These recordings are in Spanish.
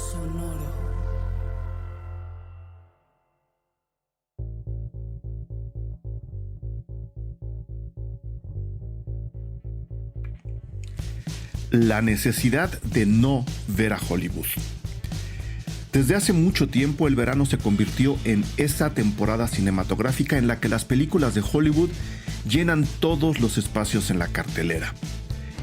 Sonoro. La necesidad de no ver a Hollywood. Desde hace mucho tiempo el verano se convirtió en esa temporada cinematográfica en la que las películas de Hollywood llenan todos los espacios en la cartelera.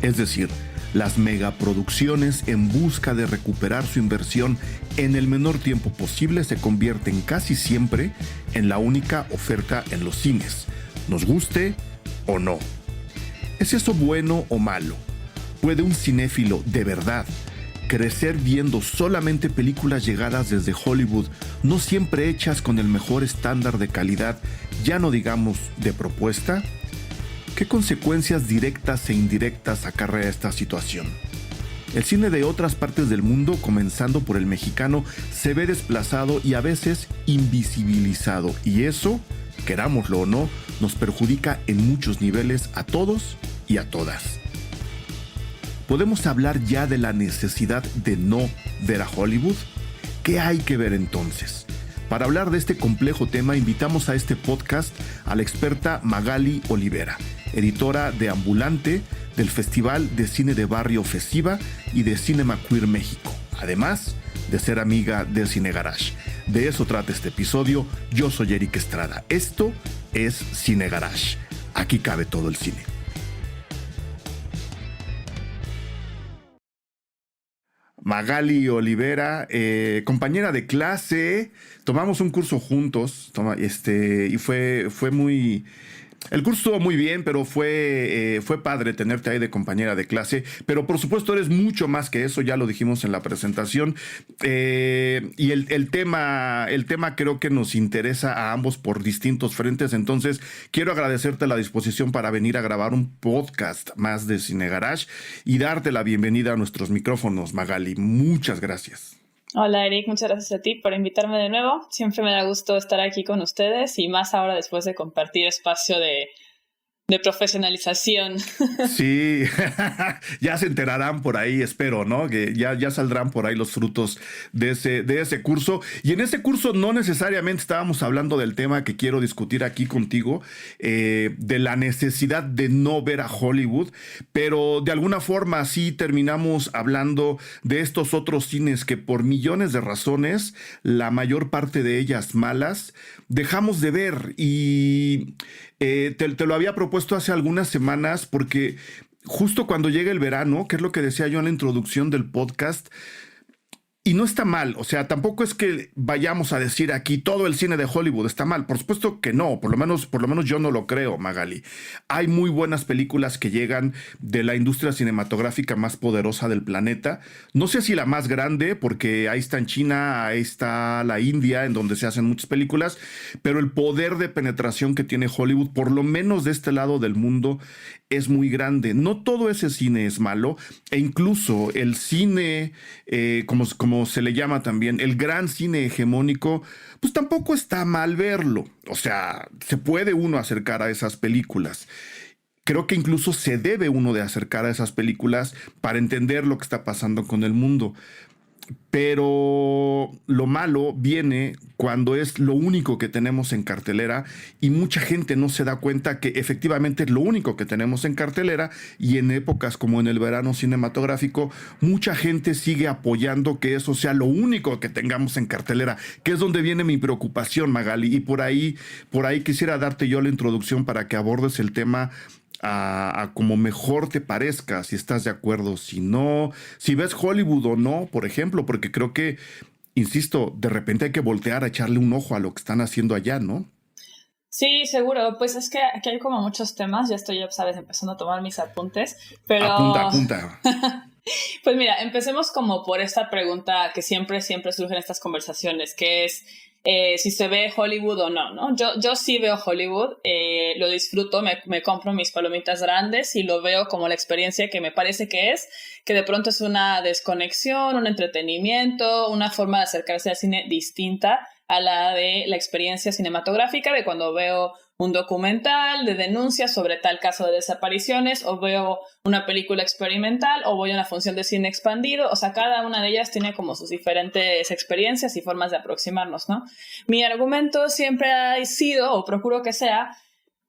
Es decir, las megaproducciones en busca de recuperar su inversión en el menor tiempo posible se convierten casi siempre en la única oferta en los cines, nos guste o no. ¿Es eso bueno o malo? ¿Puede un cinéfilo de verdad crecer viendo solamente películas llegadas desde Hollywood, no siempre hechas con el mejor estándar de calidad, ya no digamos de propuesta? ¿Qué consecuencias directas e indirectas acarrea esta situación? El cine de otras partes del mundo, comenzando por el mexicano, se ve desplazado y a veces invisibilizado, y eso, querámoslo o no, nos perjudica en muchos niveles a todos y a todas. ¿Podemos hablar ya de la necesidad de no ver a Hollywood? ¿Qué hay que ver entonces? Para hablar de este complejo tema, invitamos a este podcast a la experta Magali Olivera, editora de Ambulante, del Festival de Cine de Barrio Festival y de Cinema Queer México, además de ser amiga de Cine Garage. De eso trata este episodio. Yo soy Eric Estrada. Esto es Cine Garage. Aquí cabe todo el cine. Magali Olivera, compañera de clase, tomamos un curso juntos, y fue muy... El curso estuvo muy bien, pero fue padre tenerte ahí de compañera de clase. Pero por supuesto eres mucho más que eso, ya lo dijimos en la presentación. Y el tema creo que nos interesa a ambos por distintos frentes. Entonces quiero agradecerte la disposición para venir a grabar un podcast más de Cine Garage y darte la bienvenida a nuestros micrófonos, Magali. Muchas gracias. Hola Eric, muchas gracias a ti por invitarme de nuevo. Siempre me da gusto estar aquí con ustedes y más ahora después de compartir espacio de profesionalización. Sí, ya se enterarán por ahí, espero, ¿no? Que ya saldrán por ahí los frutos de ese curso. Y en ese curso no necesariamente estábamos hablando del tema que quiero discutir aquí contigo, de la necesidad de no ver a Hollywood, pero de alguna forma sí terminamos hablando de estos otros cines que por millones de razones, la mayor parte de ellas malas, dejamos de ver. Y te lo había propuesto hace algunas semanas porque justo cuando llega el verano, que es lo que decía yo en la introducción del podcast, y no está mal, o sea, tampoco es que vayamos a decir aquí todo el cine de Hollywood está mal, por supuesto que no, por lo menos yo no lo creo, Magali. Hay muy buenas películas que llegan de la industria cinematográfica más poderosa del planeta, no sé si la más grande, porque ahí está en China, ahí está la India, en donde se hacen muchas películas, pero el poder de penetración que tiene Hollywood, por lo menos de este lado del mundo, es muy grande. No todo ese cine es malo, e incluso el cine, como se le llama también, el gran cine hegemónico, pues tampoco está mal verlo. O sea, se puede uno acercar a esas películas. Creo que incluso se debe uno de acercar a esas películas para entender lo que está pasando con el mundo. Pero lo malo viene cuando es lo único que tenemos en cartelera y mucha gente no se da cuenta que efectivamente es lo único que tenemos en cartelera, y en épocas como en el verano cinematográfico mucha gente sigue apoyando que eso sea lo único que tengamos en cartelera, que es donde viene mi preocupación, Magali, y por ahí quisiera darte yo la introducción para que abordes el tema a como mejor te parezca, si estás de acuerdo, si no, si ves Hollywood o no, por ejemplo, porque creo que, insisto, de repente hay que voltear a echarle un ojo a lo que están haciendo allá, ¿no? Sí, seguro. Pues es que aquí hay como muchos temas. Ya estoy, ya sabes, empezando a tomar mis apuntes, pero... Apunta. Pues mira, empecemos como por esta pregunta que siempre surge en estas conversaciones, que es si se ve Hollywood o no, ¿no? Yo sí veo Hollywood, lo disfruto, me compro mis palomitas grandes y lo veo como la experiencia que me parece que de pronto es una desconexión, un entretenimiento, una forma de acercarse al cine distinta a la de la experiencia cinematográfica de cuando veo un documental de denuncia sobre tal caso de desapariciones, o veo una película experimental, o voy a una función de cine expandido. O sea, cada una de ellas tiene como sus diferentes experiencias y formas de aproximarnos, ¿no? Mi argumento siempre ha sido, o procuro que sea,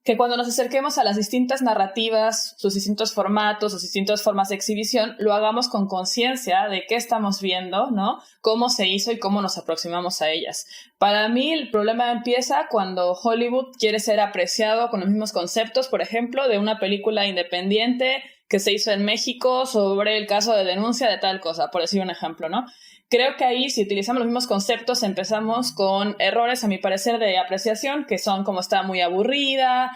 que cuando nos acerquemos a las distintas narrativas, sus distintos formatos, sus distintas formas de exhibición, lo hagamos con conciencia de qué estamos viendo, ¿no? Cómo se hizo y cómo nos aproximamos a ellas. Para mí el problema empieza cuando Hollywood quiere ser apreciado con los mismos conceptos, por ejemplo, de una película independiente que se hizo en México sobre el caso de denuncia de tal cosa, por decir un ejemplo, ¿no? Creo que ahí, si utilizamos los mismos conceptos, empezamos con errores, a mi parecer, de apreciación, que son como está muy aburrida,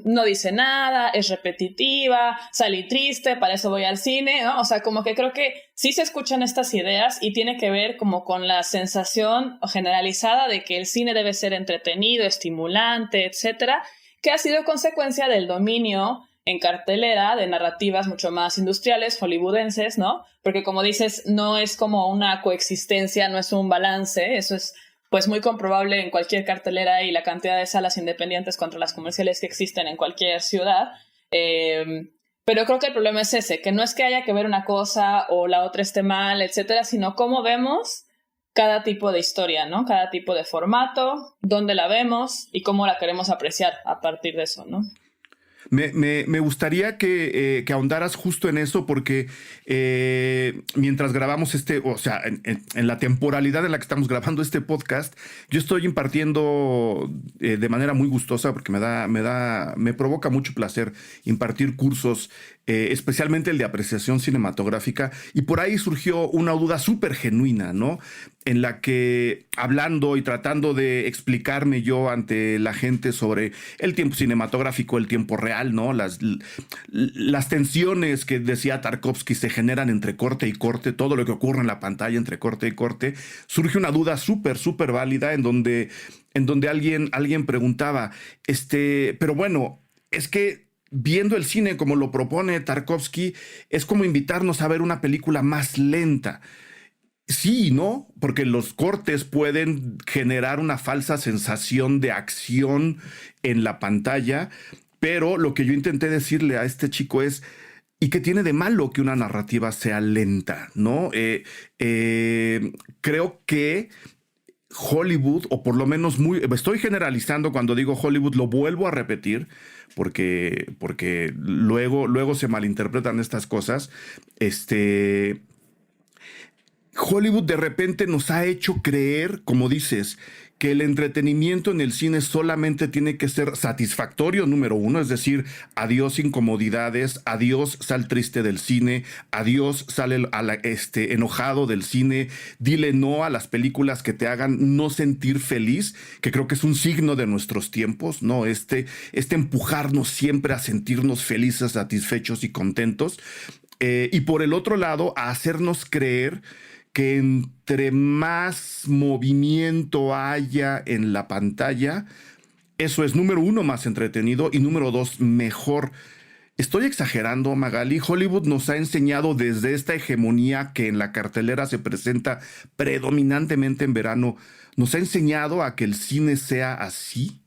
no dice nada, es repetitiva, salí triste, para eso voy al cine, ¿no? O sea, como que creo que sí se escuchan estas ideas y tiene que ver como con la sensación generalizada de que el cine debe ser entretenido, estimulante, etcétera, que ha sido consecuencia del dominio en cartelera de narrativas mucho más industriales, hollywoodenses, ¿no? Porque como dices, no es como una coexistencia, no es un balance, eso es pues muy comprobable en cualquier cartelera y la cantidad de salas independientes contra las comerciales que existen en cualquier ciudad. Pero creo que el problema es ese, que no es que haya que ver una cosa o la otra esté mal, etcétera, sino cómo vemos cada tipo de historia, ¿no? Cada tipo de formato, dónde la vemos y cómo la queremos apreciar a partir de eso, ¿no? Me gustaría que ahondaras justo en eso porque mientras grabamos en la temporalidad en la que estamos grabando este podcast, yo estoy impartiendo de manera muy gustosa porque me provoca mucho placer impartir cursos, especialmente el de apreciación cinematográfica, y por ahí surgió una duda súper genuina, ¿no? En la que, hablando y tratando de explicarme yo ante la gente sobre el tiempo cinematográfico, el tiempo real, ¿no? Las tensiones que decía Tarkovsky se generan entre corte y corte, todo lo que ocurre en la pantalla entre corte y corte, surge una duda súper válida en donde alguien preguntaba, pero bueno, es que viendo el cine como lo propone Tarkovsky, es como invitarnos a ver una película más lenta. Sí, ¿no? Porque los cortes pueden generar una falsa sensación de acción en la pantalla, pero lo que yo intenté decirle a este chico es, ¿y qué tiene de malo que una narrativa sea lenta, ¿no? Creo que Hollywood, o por lo menos estoy generalizando cuando digo Hollywood, lo vuelvo a repetir, porque luego se malinterpretan estas cosas, Hollywood de repente nos ha hecho creer, como dices, que el entretenimiento en el cine solamente tiene que ser satisfactorio, número uno, es decir, adiós incomodidades, adiós sal triste del cine, adiós sal enojado del cine, dile no a las películas que te hagan no sentir feliz, que creo que es un signo de nuestros tiempos, ¿no? Este empujarnos siempre a sentirnos felices, satisfechos y contentos. Y por el otro lado, a hacernos creer que entre más movimiento haya en la pantalla, eso es, número uno, más entretenido, y número dos, mejor. ¿Estoy exagerando, Magali? Hollywood nos ha enseñado desde esta hegemonía que en la cartelera se presenta predominantemente en verano, nos ha enseñado a que el cine sea así.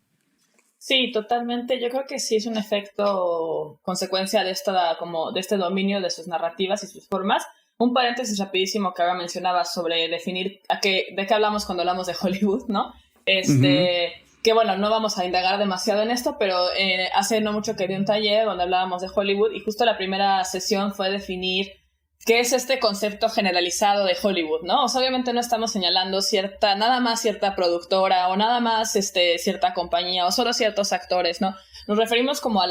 Sí, totalmente. Yo creo que sí es un efecto, consecuencia de este dominio de sus narrativas y sus formas. Un paréntesis rapidísimo que ahora mencionaba sobre definir de qué hablamos cuando hablamos de Hollywood, ¿no? Que bueno, no vamos a indagar demasiado en esto, pero hace no mucho que di un taller donde hablábamos de Hollywood y justo la primera sesión fue definir qué es este concepto generalizado de Hollywood, ¿no? O sea, obviamente no estamos señalando nada más cierta productora o nada más cierta compañía o solo ciertos actores, ¿no? Nos referimos como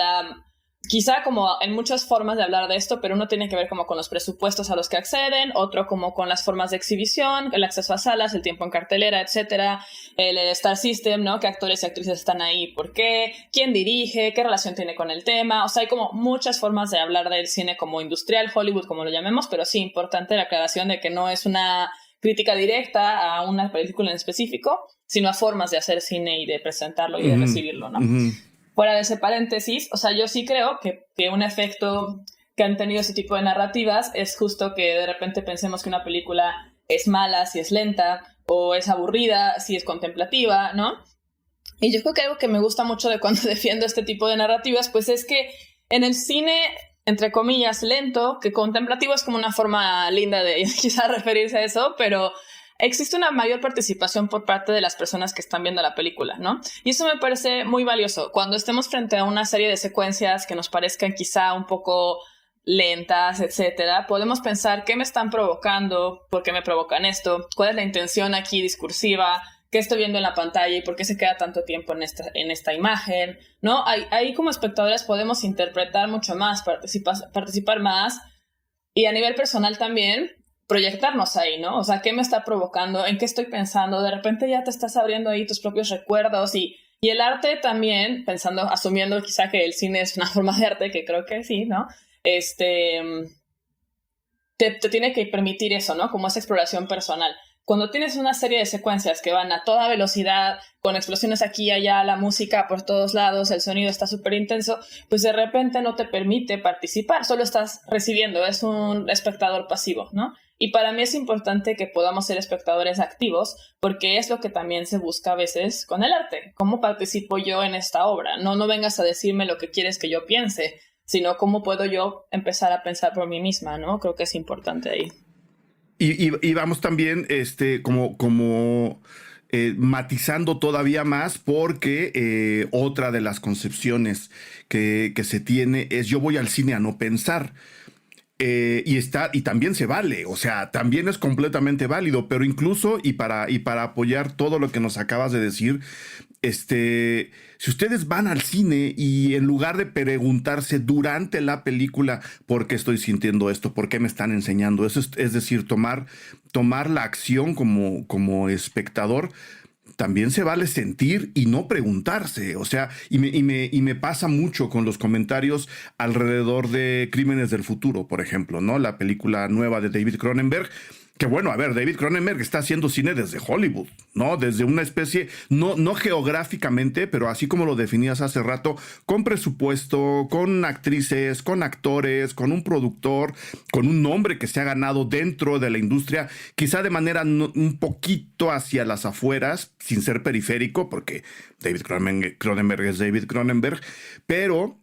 quizá como en muchas formas de hablar de esto, pero uno tiene que ver como con los presupuestos a los que acceden, otro como con las formas de exhibición, el acceso a salas, el tiempo en cartelera, etcétera, el Star System, ¿no? ¿Qué actores y actrices están ahí? ¿Por qué? ¿Quién dirige? ¿Qué relación tiene con el tema? O sea, hay como muchas formas de hablar del cine como industrial, Hollywood, como lo llamemos, pero sí, importante la aclaración de que no es una crítica directa a una película en específico, sino a formas de hacer cine y de presentarlo y de recibirlo, ¿no? Fuera de ese paréntesis, o sea, yo sí creo que un efecto que han tenido ese tipo de narrativas es justo que de repente pensemos que una película es mala si es lenta o es aburrida si es contemplativa, ¿no? Y yo creo que algo que me gusta mucho de cuando defiendo este tipo de narrativas, pues es que en el cine, entre comillas, lento, que contemplativo es como una forma linda de quizás referirse a eso, pero existe una mayor participación por parte de las personas que están viendo la película, ¿no? Y eso me parece muy valioso. Cuando estemos frente a una serie de secuencias que nos parezcan quizá un poco lentas, etcétera, podemos pensar qué me están provocando, por qué me provocan esto, cuál es la intención aquí discursiva, qué estoy viendo en la pantalla y por qué se queda tanto tiempo en esta imagen, ¿no? Ahí como espectadores podemos interpretar mucho más, participar más y a nivel personal también proyectarnos ahí, ¿no? O sea, ¿qué me está provocando? ¿En qué estoy pensando? De repente ya te estás abriendo ahí tus propios recuerdos y el arte también, asumiendo quizá que el cine es una forma de arte, que creo que sí, ¿no? Te tiene que permitir eso, ¿no? Como esa exploración personal. Cuando tienes una serie de secuencias que van a toda velocidad, con explosiones aquí y allá, la música por todos lados, el sonido está súper intenso, pues de repente no te permite participar, solo estás recibiendo, es un espectador pasivo, ¿no? Y para mí es importante que podamos ser espectadores activos, porque es lo que también se busca a veces con el arte. ¿Cómo participo yo en esta obra? No vengas a decirme lo que quieres que yo piense, sino cómo puedo yo empezar a pensar por mí misma, ¿no? Creo que es importante ahí. Y vamos también matizando todavía más porque otra de las concepciones que se tiene es yo voy al cine a no pensar. Y también se vale, o sea, también es completamente válido, pero incluso y para apoyar todo lo que nos acabas de decir, si ustedes van al cine y en lugar de preguntarse durante la película por qué estoy sintiendo esto, por qué me están enseñando eso, es decir, tomar la acción como espectador, también se vale sentir y no preguntarse. O sea, y me pasa mucho con los comentarios alrededor de Crímenes del Futuro, por ejemplo, ¿no? La película nueva de David Cronenberg. Que bueno, a ver, David Cronenberg está haciendo cine desde Hollywood, ¿no? Desde una especie, no geográficamente, pero así como lo definías hace rato, con presupuesto, con actrices, con actores, con un productor, con un nombre que se ha ganado dentro de la industria, quizá de manera un poquito hacia las afueras, sin ser periférico, porque David Cronenberg es David Cronenberg, pero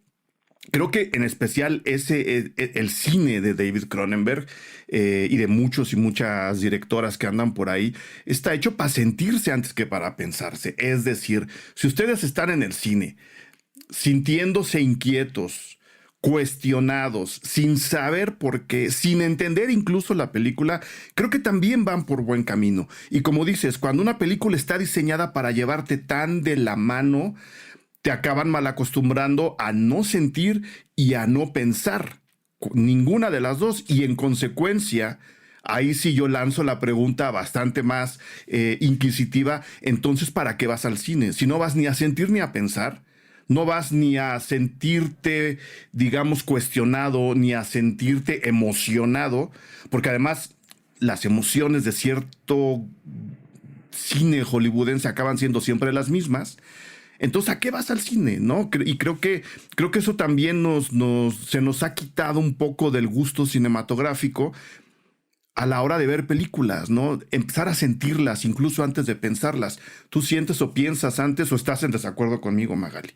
creo que en especial el cine de David Cronenberg y de muchos y muchas directoras que andan por ahí, está hecho para sentirse antes que para pensarse. Es decir, si ustedes están en el cine sintiéndose inquietos, cuestionados, sin saber por qué, sin entender incluso la película, creo que también van por buen camino. Y como dices, cuando una película está diseñada para llevarte tan de la mano, te acaban mal acostumbrando a no sentir y a no pensar. Ninguna de las dos. Y en consecuencia, ahí sí yo lanzo la pregunta bastante más inquisitiva. Entonces, ¿para qué vas al cine? Si no vas ni a sentir ni a pensar, no vas ni a sentirte, digamos, cuestionado, ni a sentirte emocionado, porque además las emociones de cierto cine hollywoodense acaban siendo siempre las mismas. Entonces, ¿a qué vas al cine? ¿No? Y creo que eso también se nos ha quitado un poco del gusto cinematográfico a la hora de ver películas, ¿no? Empezar a sentirlas, incluso antes de pensarlas. ¿Tú sientes o piensas antes o estás en desacuerdo conmigo, Magali?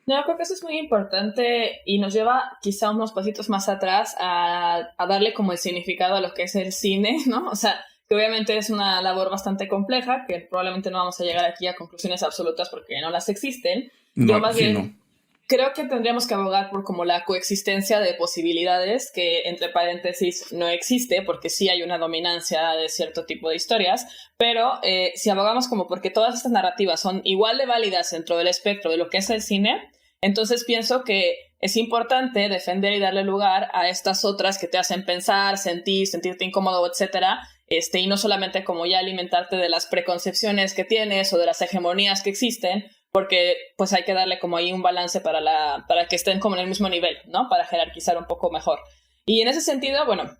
No, creo que eso es muy importante y nos lleva quizá unos pasitos más atrás a darle como el significado a lo que es el cine, ¿no? O sea, que obviamente es una labor bastante compleja, que probablemente no vamos a llegar aquí a conclusiones absolutas porque no las existen. No, yo más bien no. Creo que tendríamos que abogar por como la coexistencia de posibilidades, que entre paréntesis no existe, porque sí hay una dominancia de cierto tipo de historias, pero si abogamos como porque todas estas narrativas son igual de válidas dentro del espectro de lo que es el cine, entonces pienso que es importante defender y darle lugar a estas otras que te hacen pensar, sentirte incómodo, etcétera, y no solamente como ya alimentarte de las preconcepciones que tienes o de las hegemonías que existen, porque pues hay que darle como ahí un balance para que estén como en el mismo nivel, ¿no? Para jerarquizar un poco mejor. Y en ese sentido, bueno,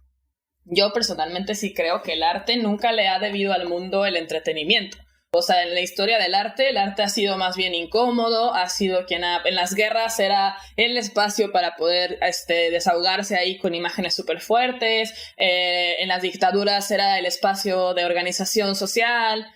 yo personalmente sí creo que el arte nunca le ha debido al mundo el entretenimiento. O sea, en la historia del arte, el arte ha sido más bien incómodo, ha sido en las guerras era el espacio para poder desahogarse ahí con imágenes súper fuertes, en las dictaduras era el espacio de organización social,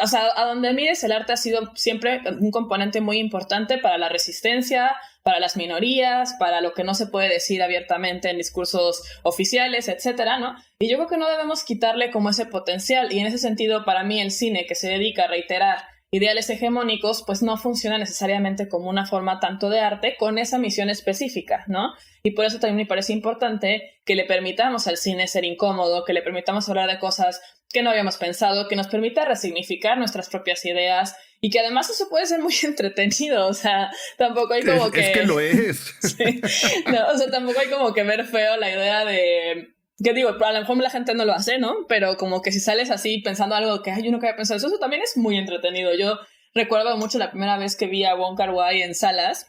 O sea, a donde mires, el arte ha sido siempre un componente muy importante para la resistencia, para las minorías, para lo que no se puede decir abiertamente en discursos oficiales, etcétera, ¿no? Y yo creo que no debemos quitarle como ese potencial. Y en ese sentido, para mí, el cine que se dedica a reiterar ideales hegemónicos, pues no funciona necesariamente como una forma tanto de arte con esa misión específica, ¿no? Y por eso también me parece importante que le permitamos al cine ser incómodo, que le permitamos hablar de cosas que no habíamos pensado, que nos permita resignificar nuestras propias ideas y que además eso puede ser muy entretenido, o sea, tampoco hay como que... Es que lo es. Sí. No, o sea, tampoco hay como que ver feo la idea de... Que digo, a lo mejor la gente no lo hace, ¿no? Pero como que si sales así pensando algo que, ay, yo nunca había pensado eso también es muy entretenido. Yo recuerdo mucho la primera vez que vi a Wong Kar-wai en salas.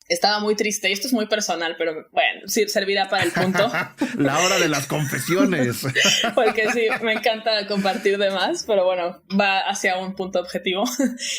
Estaba muy triste, y esto es muy personal, pero bueno, sí, servirá para el punto. La hora de las confesiones. Porque sí, me encanta compartir de más, pero bueno, va hacia un punto objetivo.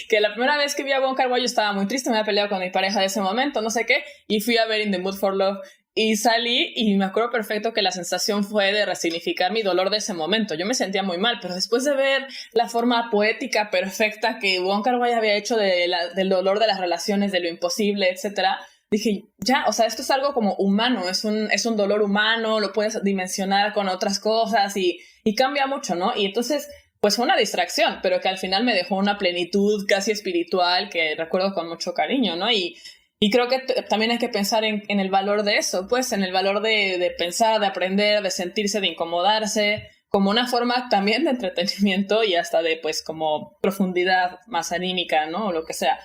Que la primera vez que vi a Wong Kar-wai yo estaba muy triste, me había peleado con mi pareja de ese momento, no sé qué, y fui a ver In the Mood for Love. Y salí y me acuerdo perfecto que la sensación fue de resignificar mi dolor de ese momento. Yo me sentía muy mal, pero después de ver la forma poética perfecta que Wong Kar-wai había hecho del dolor de las relaciones, de lo imposible, etcétera, dije, ya, o sea, esto es algo como humano, es un dolor humano, lo puedes dimensionar con otras cosas y cambia mucho, ¿no? Y entonces, pues fue una distracción, pero que al final me dejó una plenitud casi espiritual que recuerdo con mucho cariño, ¿no? Y creo que también hay que pensar en el valor de eso, pues en el valor de pensar, de aprender, de sentirse, de incomodarse, como una forma también de entretenimiento y hasta de pues como profundidad más anímica, ¿no? O lo que sea.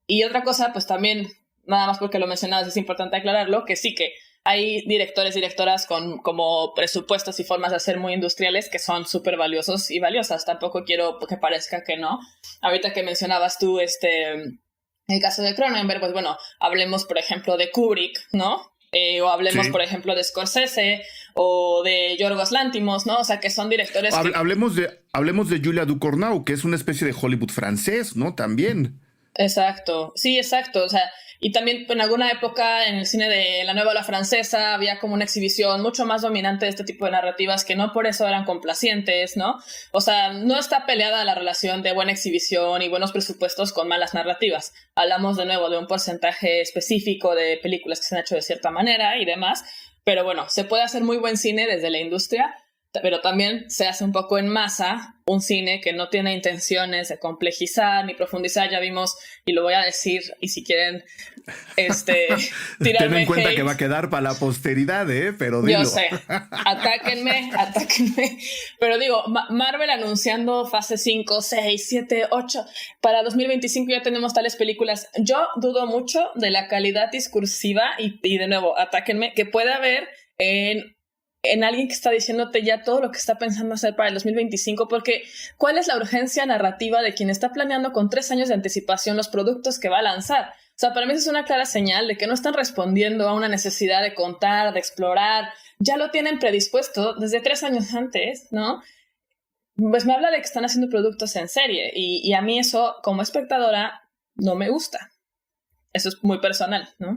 Y otra cosa, pues también, nada más porque lo mencionabas, es importante aclararlo, que sí que hay directores y directoras con como presupuestos y formas de hacer muy industriales que son súper valiosos y valiosas. Tampoco quiero que parezca que no. Ahorita que mencionabas tú el caso de Cronenberg, pues bueno, hablemos, por ejemplo, de Kubrick, ¿no? O hablemos, Sí. por ejemplo, de Scorsese o de Yorgos Lanthimos, ¿no? O sea, que son directores Hablemos de Julia Ducournau, que es una especie de Hollywood francés, ¿no? También. Exacto, sí, exacto, o sea, y también en alguna época en el cine de la nueva ola francesa había como una exhibición mucho más dominante de este tipo de narrativas que no por eso eran complacientes, ¿no? O sea, no está peleada la relación de buena exhibición y buenos presupuestos con malas narrativas. Hablamos de nuevo de un porcentaje específico de películas que se han hecho de cierta manera y demás, pero bueno, se puede hacer muy buen cine desde la industria, pero también se hace un poco en masa un cine que no tiene intenciones de complejizar ni profundizar. Ya vimos, y lo voy a decir, y si quieren tirarme ten en cuenta hate, que va a quedar para la posteridad, pero dilo. yo sé, atáquenme, pero digo, Marvel anunciando fase 5, 6, 7, 8 para 2025 ya tenemos tales películas. Yo dudo mucho de la calidad discursiva y de nuevo, atáquenme, que puede haber en alguien que está diciéndote ya todo lo que está pensando hacer para el 2025, porque ¿cuál es la urgencia narrativa de quien está planeando con 3 años de anticipación los productos que va a lanzar? O sea, para mí eso es una clara señal de que no están respondiendo a una necesidad de contar, de explorar, ya lo tienen predispuesto desde 3 años antes, ¿no? Pues me habla de que están haciendo productos en serie y a mí eso, como espectadora, no me gusta. Eso es muy personal, ¿no?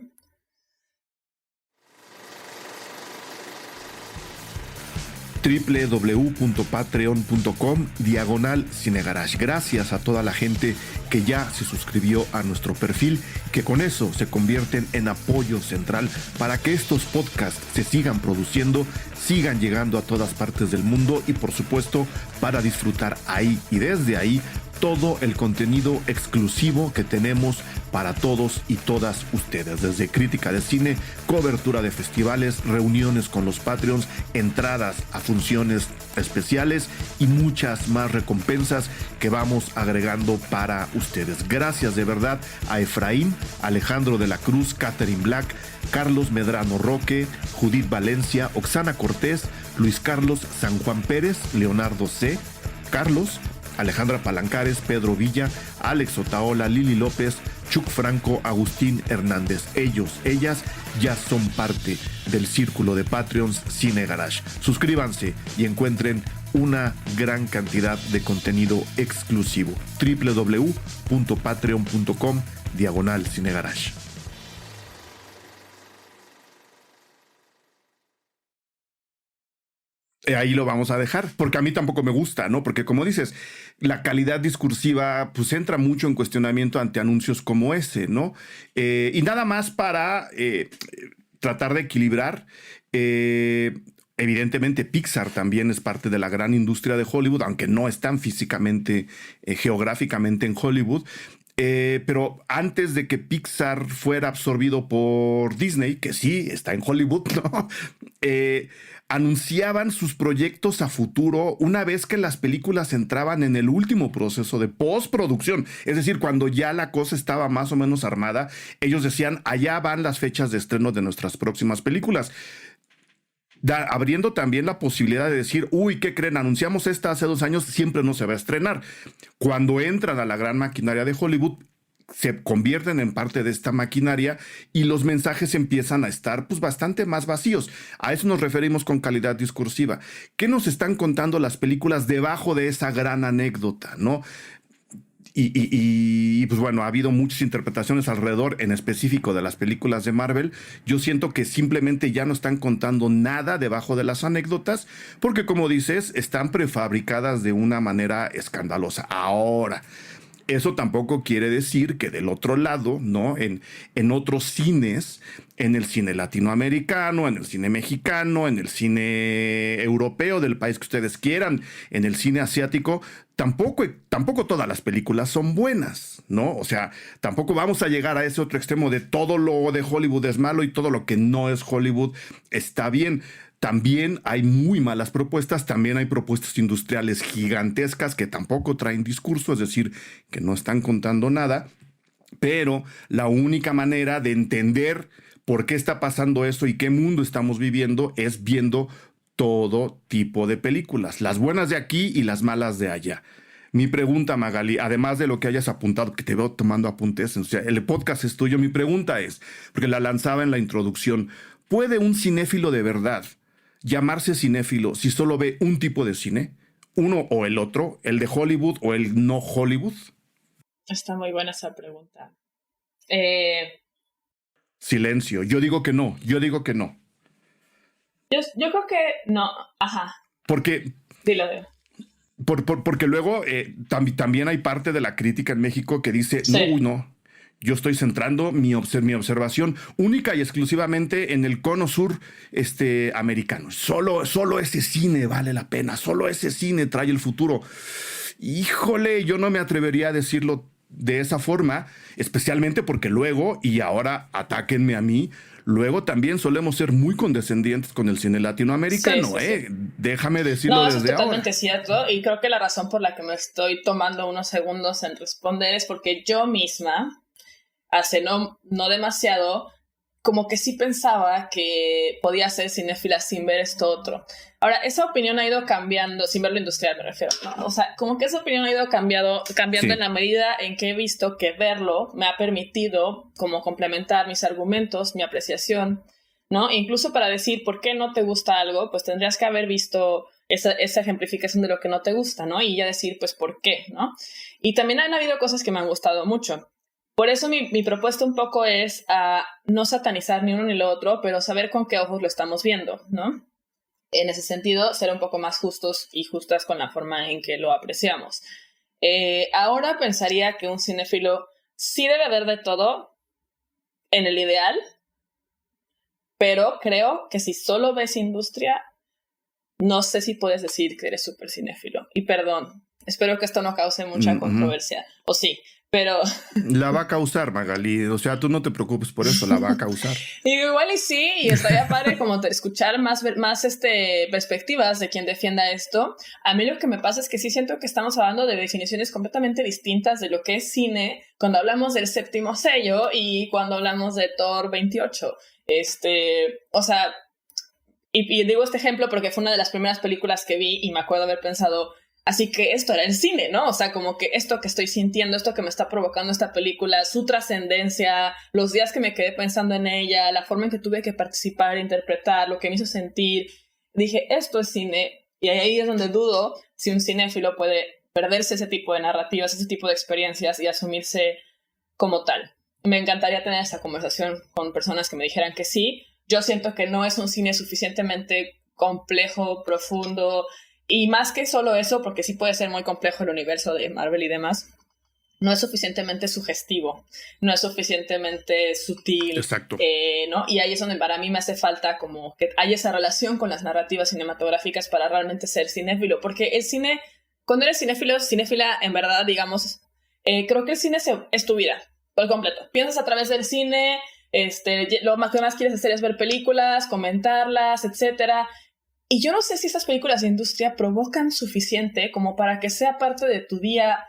www.patreon.com/cinegarage. Gracias a toda la gente que ya se suscribió a nuestro perfil, que con eso se convierten en apoyo central para que estos podcasts se sigan produciendo, sigan llegando a todas partes del mundo y por supuesto para disfrutar ahí y desde ahí todo el contenido exclusivo que tenemos para todos y todas ustedes, desde crítica de cine, cobertura de festivales, reuniones con los Patreons, entradas a funciones especiales y muchas más recompensas que vamos agregando para ustedes. Gracias de verdad a Efraín, Alejandro de la Cruz, Catherine Black, Carlos Medrano Roque, Judith Valencia, Oxana Cortés, Luis Carlos San Juan Pérez, Leonardo C., Carlos, Alejandra Palancares, Pedro Villa, Alex Otaola, Lili López, Chuck Franco, Agustín Hernández. Ellas ya son parte del círculo de Patreons Cine Garage. Suscríbanse y encuentren una gran cantidad de contenido exclusivo. www.patreon.com/Cine Garage. Ahí lo vamos a dejar, porque a mí tampoco me gusta, ¿no? Porque como dices, la calidad discursiva pues entra mucho en cuestionamiento ante anuncios como ese, ¿no? Y nada más para tratar de equilibrar. Evidentemente Pixar también es parte de la gran industria de Hollywood, aunque no están físicamente, geográficamente en Hollywood. Pero antes de que Pixar fuera absorbido por Disney, que sí está en Hollywood, ¿no? Anunciaban sus proyectos a futuro una vez que las películas entraban en el último proceso de postproducción. Es decir, cuando ya la cosa estaba más o menos armada, ellos decían, allá van las fechas de estreno de nuestras próximas películas. Abriendo también la posibilidad de decir, uy, ¿qué creen? Anunciamos esta hace 2 años, siempre no se va a estrenar. Cuando entran a la gran maquinaria de Hollywood, se convierten en parte de esta maquinaria y los mensajes empiezan a estar pues bastante más vacíos. A eso nos referimos con calidad discursiva. ¿Qué nos están contando las películas debajo de esa gran anécdota, no? Y pues bueno, ha habido muchas interpretaciones alrededor, en específico de las películas de Marvel. Yo siento que simplemente ya no están contando nada debajo de las anécdotas, porque como dices, están prefabricadas de una manera escandalosa. Ahora, eso tampoco quiere decir que del otro lado, ¿no? En otros cines, en el cine latinoamericano, en el cine mexicano, en el cine europeo del país que ustedes quieran, en el cine asiático, tampoco todas las películas son buenas, ¿no? O sea, tampoco vamos a llegar a ese otro extremo de todo lo de Hollywood es malo y todo lo que no es Hollywood está bien. También hay muy malas propuestas, también hay propuestas industriales gigantescas que tampoco traen discurso, es decir, que no están contando nada, pero la única manera de entender por qué está pasando esto y qué mundo estamos viviendo es viendo todo tipo de películas, las buenas de aquí y las malas de allá. Mi pregunta, Magali, además de lo que hayas apuntado, que te veo tomando apuntes, o sea, el podcast es tuyo, mi pregunta es, porque la lanzaba en la introducción, ¿puede un cinéfilo de verdad llamarse cinéfilo si solo ve un tipo de cine? ¿Uno o el otro? ¿El de Hollywood o el no Hollywood? Está muy buena esa pregunta. Silencio. Yo digo que no. Yo creo que no. Ajá. Porque... Dilo. Porque luego también hay parte de la crítica en México que dice, sí. no, yo estoy centrando mi observación única y exclusivamente en el cono sur americano. Solo ese cine vale la pena, solo ese cine trae el futuro. Híjole, yo no me atrevería a decirlo de esa forma, especialmente porque luego, y ahora atáquenme a mí, luego también solemos ser muy condescendientes con el cine latinoamericano, sí. Déjame decirlo desde ahora. No, es totalmente cierto, y creo que la razón por la que me estoy tomando unos segundos en responder es porque yo misma, hace no demasiado, como que sí pensaba que podía ser cinéfila sin ver esto otro. Ahora, esa opinión ha ido cambiando, sin ver lo industrial me refiero, ¿no? O sea, como que esa opinión ha ido cambiando sí. En la medida en que he visto que verlo me ha permitido como complementar mis argumentos, mi apreciación, ¿no? Incluso para decir por qué no te gusta algo, pues tendrías que haber visto esa ejemplificación de lo que no te gusta, ¿no? Y ya decir, pues, ¿por qué?, ¿no? Y también han habido cosas que me han gustado mucho. Por eso mi propuesta un poco es no satanizar ni uno ni lo otro, pero saber con qué ojos lo estamos viendo, ¿no? En ese sentido, ser un poco más justos y justas con la forma en que lo apreciamos. Ahora pensaría que un cinéfilo sí debe ver de todo en el ideal, pero creo que si solo ves industria, no sé si puedes decir que eres súper cinéfilo. Y perdón, espero que esto no cause mucha controversia. O sí, pero... La va a causar, Magali. O sea, tú no te preocupes por eso, la va a causar. Igual y sí, y estaría padre como escuchar más perspectivas de quien defienda esto. A mí lo que me pasa es que sí siento que estamos hablando de definiciones completamente distintas de lo que es cine cuando hablamos del séptimo sello y cuando hablamos de Thor 28. O sea, y digo este ejemplo porque fue una de las primeras películas que vi y me acuerdo haber pensado... Así que esto era el cine, ¿no? O sea, como que esto que estoy sintiendo, esto que me está provocando esta película, su trascendencia, los días que me quedé pensando en ella, la forma en que tuve que participar, interpretar, lo que me hizo sentir. Dije, esto es cine. Y ahí es donde dudo si un cinéfilo puede perderse ese tipo de narrativas, ese tipo de experiencias y asumirse como tal. Me encantaría tener esta conversación con personas que me dijeran que sí. Yo siento que no es un cine suficientemente complejo, profundo, y más que solo eso, porque sí puede ser muy complejo el universo de Marvel y demás, no es suficientemente sugestivo, no es suficientemente sutil. Exacto. ¿No? Y ahí es donde para mí me hace falta como que haya esa relación con las narrativas cinematográficas para realmente ser cinéfilo, porque el cine, cuando eres cinéfila, en verdad, digamos, creo que el cine es tu vida, por completo. Piensas a través del cine, lo más que más quieres hacer es ver películas, comentarlas, etcétera. Y yo no sé si estas películas de industria provocan suficiente como para que sea parte de tu día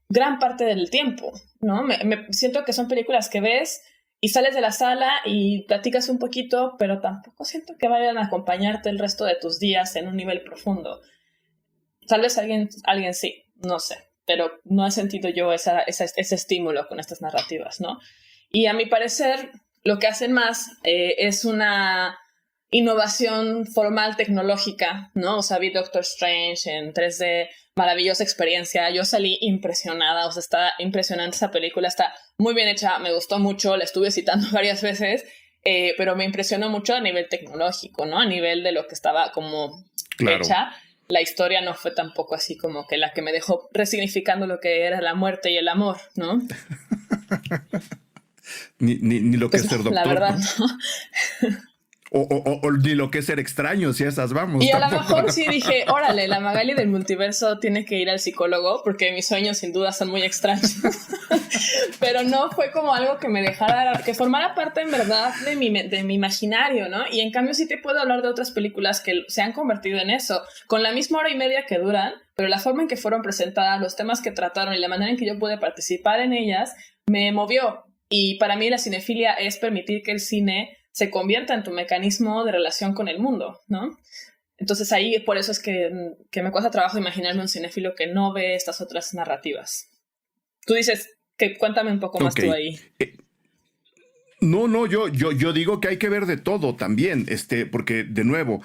gran parte del tiempo, ¿no? Me siento que son películas que ves y sales de la sala y platicas un poquito, pero tampoco siento que vayan a acompañarte el resto de tus días en un nivel profundo. Tal vez alguien sí, no sé, pero no he sentido yo ese estímulo con estas narrativas, ¿no? Y a mi parecer, lo que hacen más es una innovación formal tecnológica, ¿no? O sea, vi Doctor Strange en 3D, maravillosa experiencia, yo salí impresionada, o sea, está impresionante esa película, está muy bien hecha, me gustó mucho, la estuve citando varias veces, pero me impresionó mucho a nivel tecnológico, ¿no? A nivel de lo que estaba como hecha. La historia no fue tampoco así como que la que me dejó resignificando lo que era la muerte y el amor, ¿no? ni lo que es ser doctor. La verdad, ¿no? O ni lo que es ser extraño, si esas vamos. Y a lo mejor sí dije, órale, la Magali del multiverso tiene que ir al psicólogo porque mis sueños sin duda son muy extraños. Pero no fue como algo que me dejara, que formara parte en verdad de mi imaginario, ¿no? Y en cambio sí te puedo hablar de otras películas que se han convertido en eso, con la misma hora y media que duran, pero la forma en que fueron presentadas, los temas que trataron y la manera en que yo pude participar en ellas, me movió. Y para mí la cinefilia es permitir que el cine se convierta en tu mecanismo de relación con el mundo, ¿no? Entonces ahí por eso es que me cuesta trabajo imaginarme un cinéfilo que no ve estas otras narrativas. Tú dices, que cuéntame un poco más tú ahí. No, yo digo que hay que ver de todo también, porque de nuevo,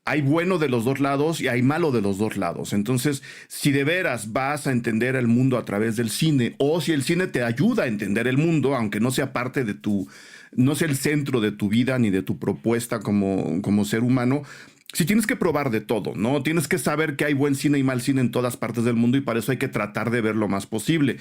hay bueno de los dos lados y hay malo de los dos lados. Entonces, si de veras vas a entender el mundo a través del cine, o si el cine te ayuda a entender el mundo, aunque no sea parte de no sea el centro de tu vida ni de tu propuesta como ser humano, sí tienes que probar de todo, ¿no? Tienes que saber que hay buen cine y mal cine en todas partes del mundo y para eso hay que tratar de ver lo más posible.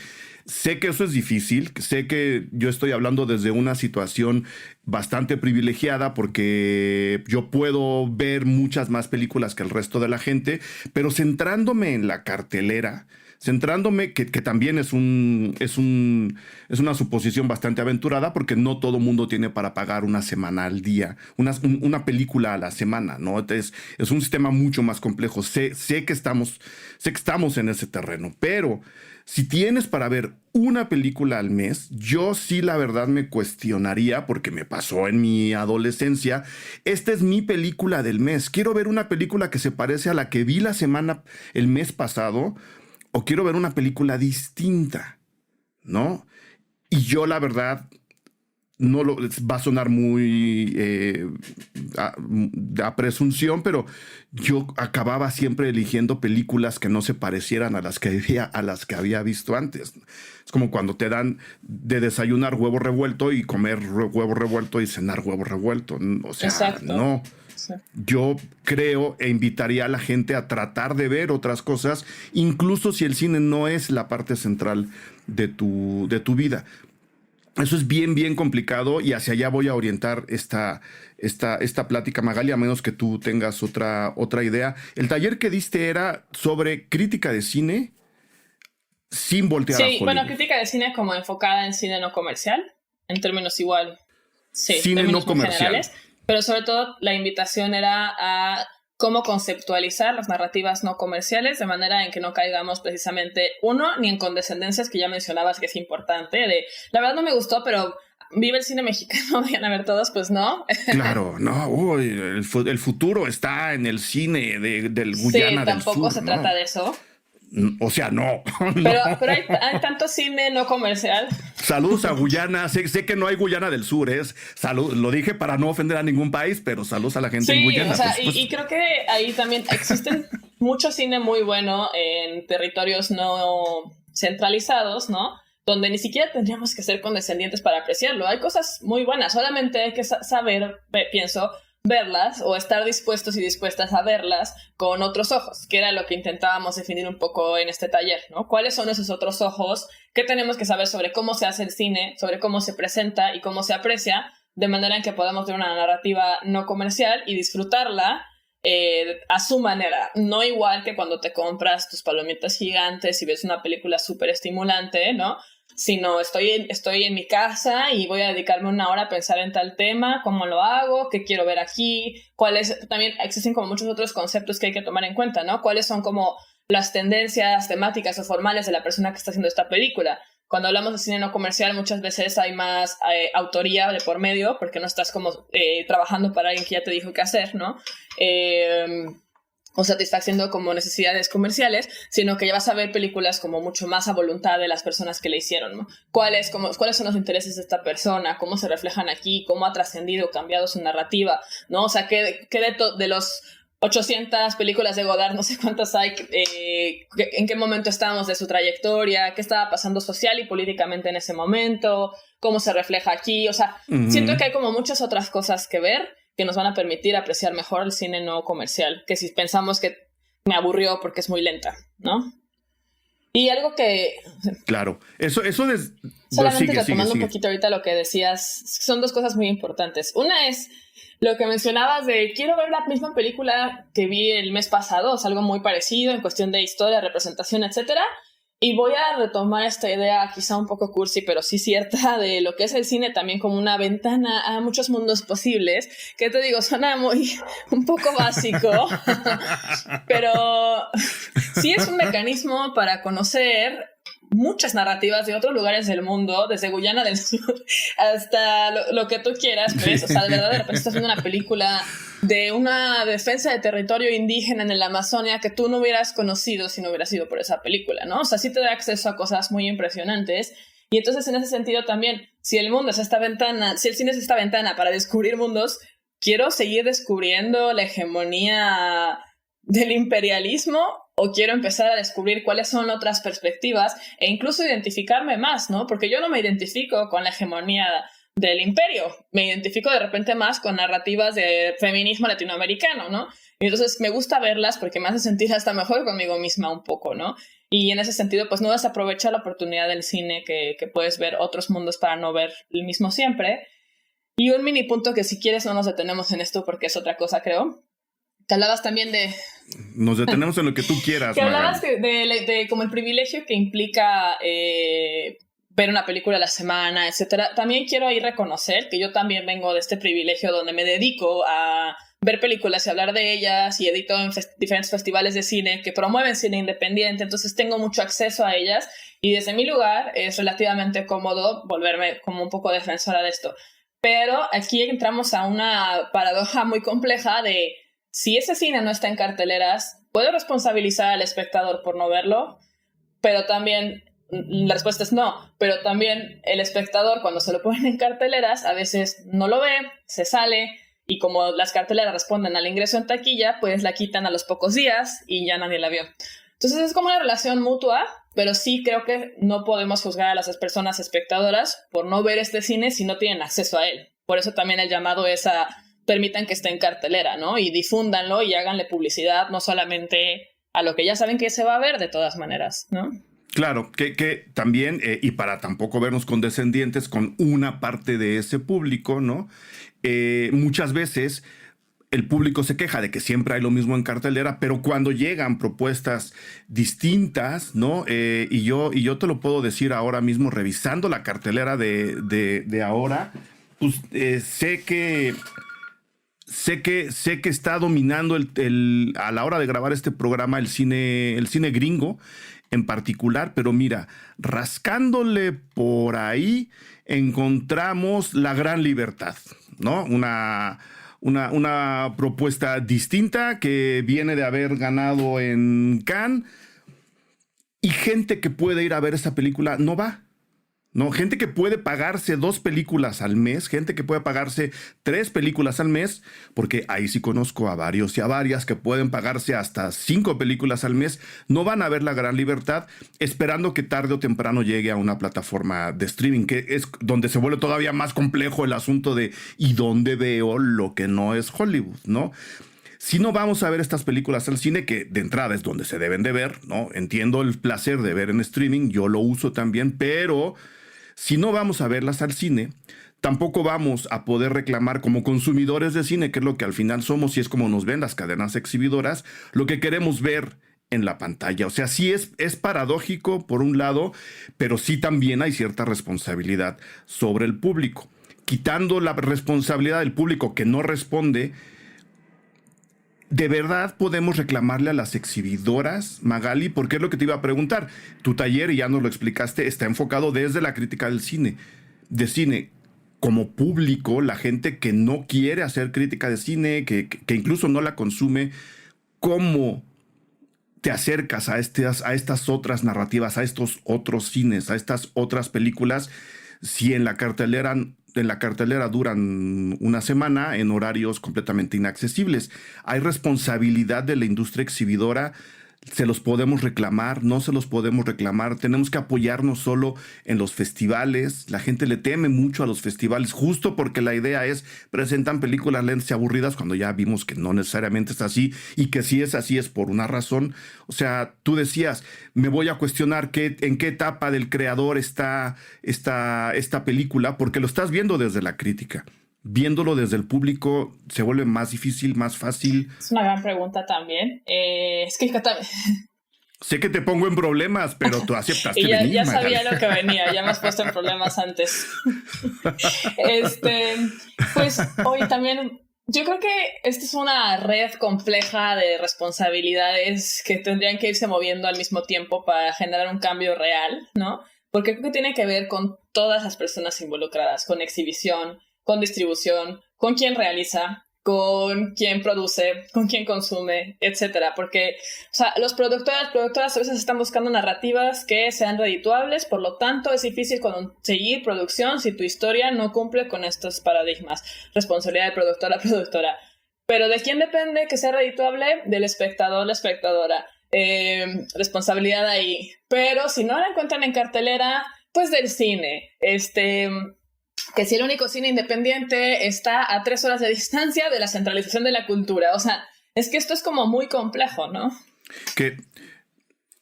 Sé que eso es difícil, sé que yo estoy hablando desde una situación bastante privilegiada porque yo puedo ver muchas más películas que el resto de la gente, pero centrándome en la cartelera, que también es una suposición bastante aventurada porque no todo mundo tiene para pagar una semana al día, una película a la semana, ¿no? Es un sistema mucho más complejo. Sé que estamos en ese terreno, pero si tienes para ver una película al mes, yo sí la verdad me cuestionaría porque me pasó en mi adolescencia. Esta es mi película del mes. Quiero ver una película que se parece a la que vi el mes pasado. O quiero ver una película distinta, ¿no? Y yo, la verdad, va a sonar muy a presunción, pero yo acababa siempre eligiendo películas que no se parecieran a las que había visto antes. Es como cuando te dan de desayunar huevo revuelto y comer huevo revuelto y cenar huevo revuelto. O sea, exacto. No. Sí. Yo creo e invitaría a la gente a tratar de ver otras cosas, incluso si el cine no es la parte central de tu vida. Eso es bien, bien complicado y hacia allá voy a orientar esta plática, Magali, a menos que tú tengas otra idea. El taller que diste era sobre crítica de cine sin voltear a Hollywood. Sí, bueno, crítica de cine como enfocada en cine no comercial, en términos igual. Sí, cine no comercial. Generales. Pero sobre todo la invitación era a cómo conceptualizar las narrativas no comerciales de manera en que no caigamos precisamente, ni en condescendencias que ya mencionabas que es importante, de la verdad no me gustó, pero vive el cine mexicano, vayan a ver todos, pues no. Claro, no, el futuro está en el cine del Guyana del Sur. Sí, tampoco se trata de eso. O sea, no. Pero hay tanto cine no comercial. Saludos a Guyana. Sé que no hay Guyana del Sur. Lo dije para no ofender a ningún país, pero saludos a la gente en Guyana. O sea, y creo que ahí también existen mucho cine muy bueno en territorios no centralizados, ¿no? Donde ni siquiera tendríamos que ser condescendientes para apreciarlo. Hay cosas muy buenas. Solamente hay que saber, pienso, verlas o estar dispuestos y dispuestas a verlas con otros ojos, que era lo que intentábamos definir un poco en este taller, ¿no? ¿Cuáles son esos otros ojos? ¿Qué tenemos que saber sobre cómo se hace el cine, sobre cómo se presenta y cómo se aprecia, de manera en que podamos tener una narrativa no comercial y disfrutarla a su manera? No igual que cuando te compras tus palomitas gigantes y ves una película súper estimulante, ¿no? Sino estoy en mi casa y voy a dedicarme una hora a pensar en tal tema, cómo lo hago, qué quiero ver aquí, también existen como muchos otros conceptos que hay que tomar en cuenta, ¿no? ¿Cuáles son como las tendencias temáticas o formales de la persona que está haciendo esta película? Cuando hablamos de cine no comercial, muchas veces hay más autoría de por medio, porque no estás como trabajando para alguien que ya te dijo qué hacer, ¿no? O satisfaciendo como necesidades comerciales, sino que ya vas a ver películas como mucho más a voluntad de las personas que le hicieron, ¿no? ¿Cuáles son los intereses de esta persona? ¿Cómo se reflejan aquí? ¿Cómo ha trascendido, cambiado su narrativa? ¿No? O sea, ¿qué de los 800 películas de Godard, no sé cuántas hay, en qué momento estábamos de su trayectoria, qué estaba pasando social y políticamente en ese momento, cómo se refleja aquí? O sea, siento que hay como muchas otras cosas que ver que nos van a permitir apreciar mejor el cine no comercial, que si pensamos que me aburrió porque es muy lenta, ¿no? Y algo que... Claro, eso solamente retomando un poquito ahorita lo que decías, son dos cosas muy importantes. Una es lo que mencionabas de quiero ver la misma película que vi el mes pasado, o sea, algo muy parecido en cuestión de historia, representación, etcétera. Y voy a retomar esta idea quizá un poco cursi, pero sí cierta, de lo que es el cine también como una ventana a muchos mundos posibles, que te digo, suena un poco básico, pero sí es un mecanismo para conocer muchas narrativas de otros lugares del mundo, desde Guyana del Sur hasta lo que tú quieras, pues. O sea, de verdad, de repente estás viendo una película de una defensa de territorio indígena en la Amazonia que tú no hubieras conocido si no hubieras sido por esa película, ¿no? O sea, sí te da acceso a cosas muy impresionantes. Y entonces, en ese sentido también, si el mundo es esta ventana, si el cine es esta ventana para descubrir mundos, quiero seguir descubriendo la hegemonía del imperialismo o quiero empezar a descubrir cuáles son otras perspectivas e incluso identificarme más, ¿no? Porque yo no me identifico con la hegemonía del imperio, me identifico de repente más con narrativas de feminismo latinoamericano, ¿no? Y entonces me gusta verlas porque me hace sentir hasta mejor conmigo misma un poco, ¿no? Y en ese sentido, pues no desaprovechar la oportunidad del cine que puedes ver otros mundos para no ver el mismo siempre. Y un mini punto que si quieres no nos detenemos en esto porque es otra cosa, creo. Te hablabas también de... Nos detenemos en lo que tú quieras. Que hablabas de como el privilegio que implica ver una película a la semana, etcétera. También quiero ahí reconocer que yo también vengo de este privilegio donde me dedico a ver películas y hablar de ellas y edito en diferentes festivales de cine que promueven cine independiente, entonces tengo mucho acceso a ellas y desde mi lugar es relativamente cómodo volverme como un poco defensora de esto. Pero aquí entramos a una paradoja muy compleja de si ese cine no está en carteleras, ¿puedo responsabilizar al espectador por no verlo? Pero también, la respuesta es no, pero también el espectador cuando se lo ponen en carteleras a veces no lo ve, se sale y como las carteleras responden al ingreso en taquilla, pues la quitan a los pocos días y ya nadie la vio. Entonces es como una relación mutua, pero sí creo que no podemos juzgar a las personas espectadoras por no ver este cine si no tienen acceso a él. Por eso también el llamado es a permitan que esté en cartelera, ¿no? Y difúndanlo y háganle publicidad, no solamente a lo que ya saben que se va a ver de todas maneras, ¿no? Claro, que también, y para tampoco vernos condescendientes con una parte de ese público, ¿no? Muchas veces el público se queja de que siempre hay lo mismo en cartelera, pero cuando llegan propuestas distintas, ¿no? Y yo te lo puedo decir ahora mismo, revisando la cartelera de ahora, pues sé que está dominando a la hora de grabar este programa el cine gringo en particular, pero mira, rascándole por ahí encontramos La Gran Libertad, ¿no? Una propuesta distinta que viene de haber ganado en Cannes y gente que puede ir a ver esa película no va, ¿no? Gente que puede pagarse 2 películas al mes, gente que puede pagarse 3 películas al mes, porque ahí sí conozco a varios y a varias que pueden pagarse hasta 5 películas al mes, no van a ver la gran libertad, esperando que tarde o temprano llegue a una plataforma de streaming, que es donde se vuelve todavía más complejo el asunto de ¿y dónde veo lo que no es Hollywood, ¿no? Si no vamos a ver estas películas al cine, que de entrada es donde se deben de ver, ¿no? Entiendo el placer de ver en streaming, yo lo uso también, pero si no vamos a verlas al cine, tampoco vamos a poder reclamar como consumidores de cine, que es lo que al final somos y es como nos ven las cadenas exhibidoras, lo que queremos ver en la pantalla. O sea, sí es paradójico por un lado, pero sí también hay cierta responsabilidad sobre el público. Quitando la responsabilidad del público que no responde, ¿de verdad podemos reclamarle a las exhibidoras, Magali? Porque es lo que te iba a preguntar. Tu taller, y ya nos lo explicaste, está enfocado desde la crítica del cine. De cine, como público, la gente que no quiere hacer crítica de cine, que incluso no la consume, ¿cómo te acercas a estas otras narrativas, a estos otros cines, a estas otras películas, si en la cartelera duran una semana en horarios completamente inaccesibles? ¿Hay responsabilidad de la industria exhibidora? ¿Se los podemos reclamar? ¿No se los podemos reclamar? ¿Tenemos que apoyarnos solo en los festivales? La gente le teme mucho a los festivales justo porque la idea es presentan películas lentas y aburridas, cuando ya vimos que no necesariamente es así, y que si es así es por una razón. O sea, tú decías, me voy a cuestionar en qué etapa del creador está esta película, porque lo estás viendo desde la crítica. Viéndolo desde el público, ¿se vuelve más difícil, más fácil? Es una gran pregunta también. Es que también... Sé que te pongo en problemas, pero tú aceptaste y venir, ya sabía lo que venía, ya me has puesto en problemas antes. Pues hoy también, yo creo que esta es una red compleja de responsabilidades que tendrían que irse moviendo al mismo tiempo para generar un cambio real, ¿no? Porque creo que tiene que ver con todas las personas involucradas, con exhibición, con distribución, con quién realiza, con quién produce, con quién consume, etcétera. Porque, o sea, los productoras a veces están buscando narrativas que sean redituables, por lo tanto es difícil conseguir producción si tu historia no cumple con estos paradigmas. Responsabilidad del productor a productora. Pero ¿de quién depende que sea redituable? Del espectador, la espectadora. Responsabilidad ahí. Pero si no la encuentran en cartelera, pues del cine. Que si el único cine independiente está a 3 horas de distancia de la centralización de la cultura. O sea, es que esto es como muy complejo, ¿no?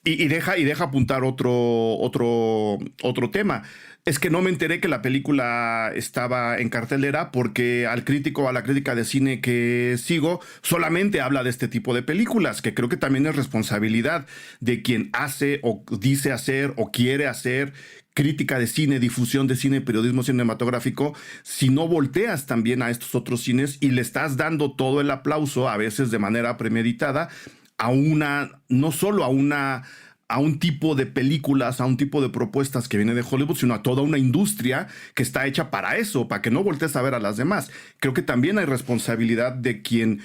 Y deja apuntar otro tema. Es que no me enteré que la película estaba en cartelera porque a la crítica de cine que sigo solamente habla de este tipo de películas, que creo que también es responsabilidad de quien hace o dice hacer o quiere hacer crítica de cine, difusión de cine, periodismo cinematográfico, si no volteas también a estos otros cines y le estás dando todo el aplauso, a veces de manera premeditada, no solo a un tipo de películas, a un tipo de propuestas que viene de Hollywood, sino a toda una industria que está hecha para eso, para que no voltees a ver a las demás. Creo que también hay responsabilidad de quien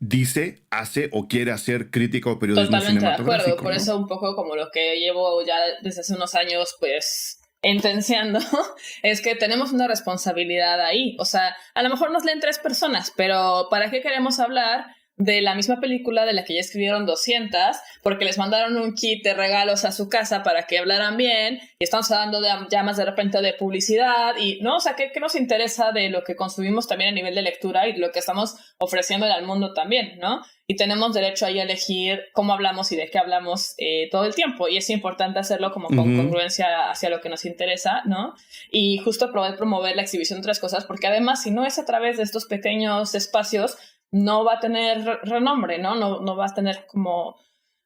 dice, hace o quiere hacer crítica o periodismo cinematográfico. Totalmente de acuerdo, por ¿no? eso un poco como lo que llevo ya desde hace unos años, pues, intenciando, es que tenemos una responsabilidad ahí. O sea, a lo mejor nos leen 3 personas, pero ¿para qué queremos hablar de la misma película de la que ya escribieron 200, porque les mandaron un kit de regalos a su casa para que hablaran bien, y estamos hablando ya más de repente de publicidad, y no, o sea, ¿qué nos interesa de lo que consumimos también a nivel de lectura y lo que estamos ofreciendo al mundo también, ¿no? Y tenemos derecho ahí a elegir cómo hablamos y de qué hablamos todo el tiempo, y es importante hacerlo como con congruencia hacia lo que nos interesa, ¿no? Y justo poder promover la exhibición de otras cosas, porque además, si no es a través de estos pequeños espacios, no va a tener renombre, ¿no? No va a tener como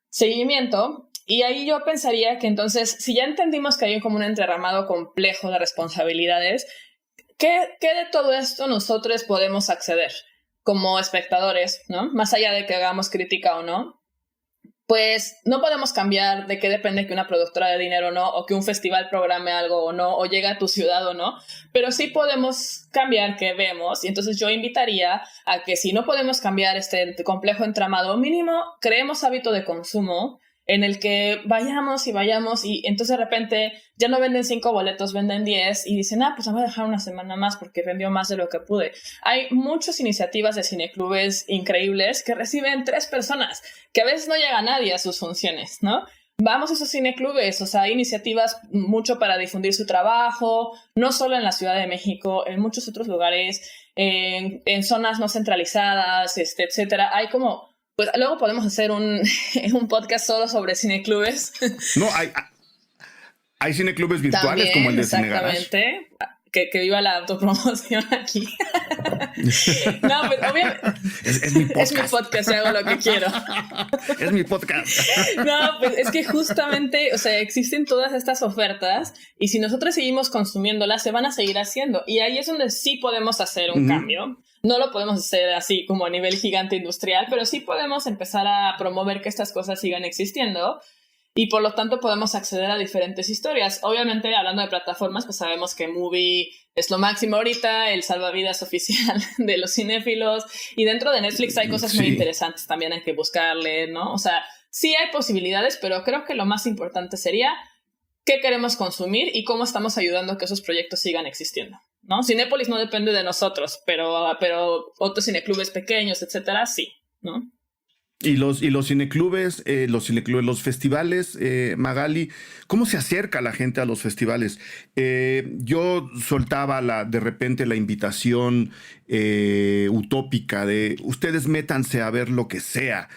seguimiento. Y ahí yo pensaría que entonces, si ya entendimos que hay como un enterramado complejo de responsabilidades, ¿qué de todo esto nosotros podemos acceder como espectadores, ¿no? Más allá de que hagamos crítica o no, pues no podemos cambiar de qué depende que una productora de dinero o no, o que un festival programe algo o no, o llegue a tu ciudad o no, pero sí podemos cambiar qué vemos, y entonces yo invitaría a que si no podemos cambiar este complejo entramado, mínimo creemos hábito de consumo en el que vayamos y entonces de repente ya no venden 5 boletos, venden 10 y dicen, pues voy a dejar una semana más porque vendió más de lo que pude. Hay muchas iniciativas de cineclubes increíbles que reciben 3 personas, que a veces no llega nadie a sus funciones, ¿no? Vamos a esos cineclubes, o sea, hay iniciativas mucho para difundir su trabajo, no solo en la Ciudad de México, en muchos otros lugares, en zonas no centralizadas, etcétera. Hay como, pues luego podemos hacer un podcast solo sobre cineclubes. No, hay cineclubes virtuales. También, como el de Cinegarage. Exactamente. Que viva la autopromoción aquí. No, pues obviamente. Es mi podcast. Es mi podcast y hago lo que quiero. Es mi podcast. No, pues es que justamente, o sea, existen todas estas ofertas y si nosotros seguimos consumiéndolas, se van a seguir haciendo. Y ahí es donde sí podemos hacer un cambio. No lo podemos hacer así como a nivel gigante industrial, pero sí podemos empezar a promover que estas cosas sigan existiendo. Y por lo tanto podemos acceder a diferentes historias. Obviamente, hablando de plataformas, pues sabemos que Movie es lo máximo ahorita, el salvavidas oficial de los cinéfilos. Y dentro de Netflix hay cosas muy interesantes también, hay que buscarle, ¿no? O sea, sí hay posibilidades, pero creo que lo más importante sería qué queremos consumir y cómo estamos ayudando a que esos proyectos sigan existiendo, ¿no? Cinépolis no depende de nosotros, pero otros cineclubes pequeños, etcétera, sí, ¿no? Y los cineclubes, los festivales, Magali, ¿cómo se acerca la gente a los festivales? Yo soltaba de repente la invitación utópica de ustedes métanse a ver lo que sea.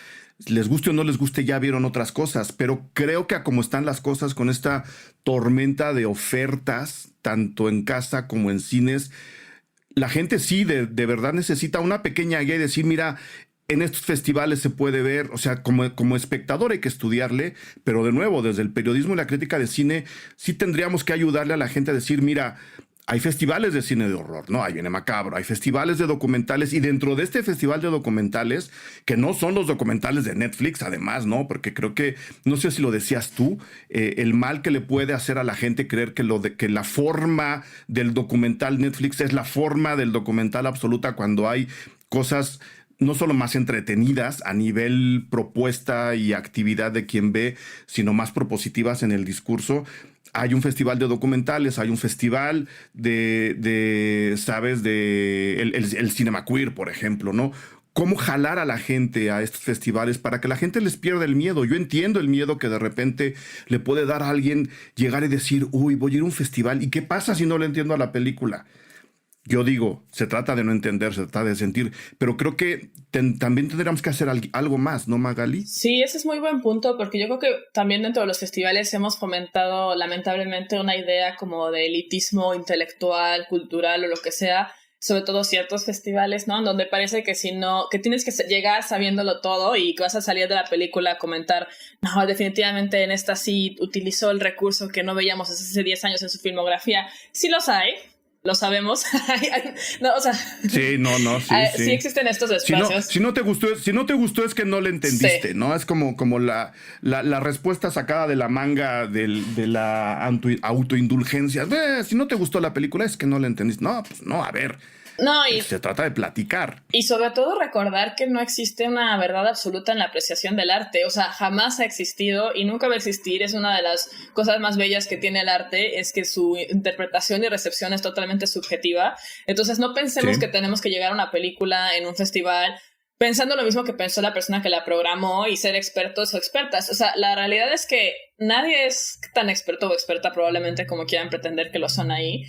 Les guste o no les guste, ya vieron otras cosas, pero creo que a como están las cosas con esta tormenta de ofertas, tanto en casa como en cines, la gente sí de verdad necesita una pequeña guía y decir, mira, en estos festivales se puede ver, o sea, como espectador hay que estudiarle, pero de nuevo, desde el periodismo y la crítica de cine, sí tendríamos que ayudarle a la gente a decir, mira, hay festivales de cine de horror, ¿no? Ahí viene Macabro, hay festivales de documentales, y dentro de este festival de documentales, que no son los documentales de Netflix, además, ¿no? Porque creo que, no sé si lo decías tú, el mal que le puede hacer a la gente creer que la forma del documental Netflix es la forma del documental absoluta cuando hay cosas no solo más entretenidas a nivel propuesta y actividad de quien ve, sino más propositivas en el discurso. Hay un festival de documentales, hay un festival ¿sabes? El Cinema Queer, por ejemplo, ¿no? ¿Cómo jalar a la gente a estos festivales para que la gente les pierda el miedo? Yo entiendo el miedo que de repente le puede dar a alguien llegar y decir, uy, voy a ir a un festival, ¿y qué pasa si no le entiendo a la película? Yo digo, se trata de no entender, se trata de sentir, pero creo que también tendríamos que hacer algo más, ¿no, Magali? Sí, ese es muy buen punto, porque yo creo que también dentro de los festivales hemos fomentado lamentablemente una idea como de elitismo intelectual, cultural o lo que sea, sobre todo ciertos festivales, ¿no? Donde parece que que tienes que llegar sabiéndolo todo y que vas a salir de la película a comentar, no, definitivamente en esta sí utilizó el recurso que no veíamos hace 10 años en su filmografía. Sí los hay. Lo sabemos. No, o sea, sí, sí. Sí existen estos espacios. Si no te gustó es que no le entendiste, sí. ¿No? Es como la respuesta sacada de la manga de la autoindulgencia. Si no te gustó la película es que no la entendiste. No, pues no, a ver. No, se trata de platicar. Y sobre todo recordar que no existe una verdad absoluta en la apreciación del arte. O sea, jamás ha existido y nunca va a existir. Es una de las cosas más bellas que tiene el arte, es que su interpretación y recepción es totalmente subjetiva. Entonces no pensemos que tenemos que llegar a una película en un festival pensando lo mismo que pensó la persona que la programó y ser expertos o expertas. O sea, la realidad es que nadie es tan experto o experta probablemente como quieran pretender que lo son ahí.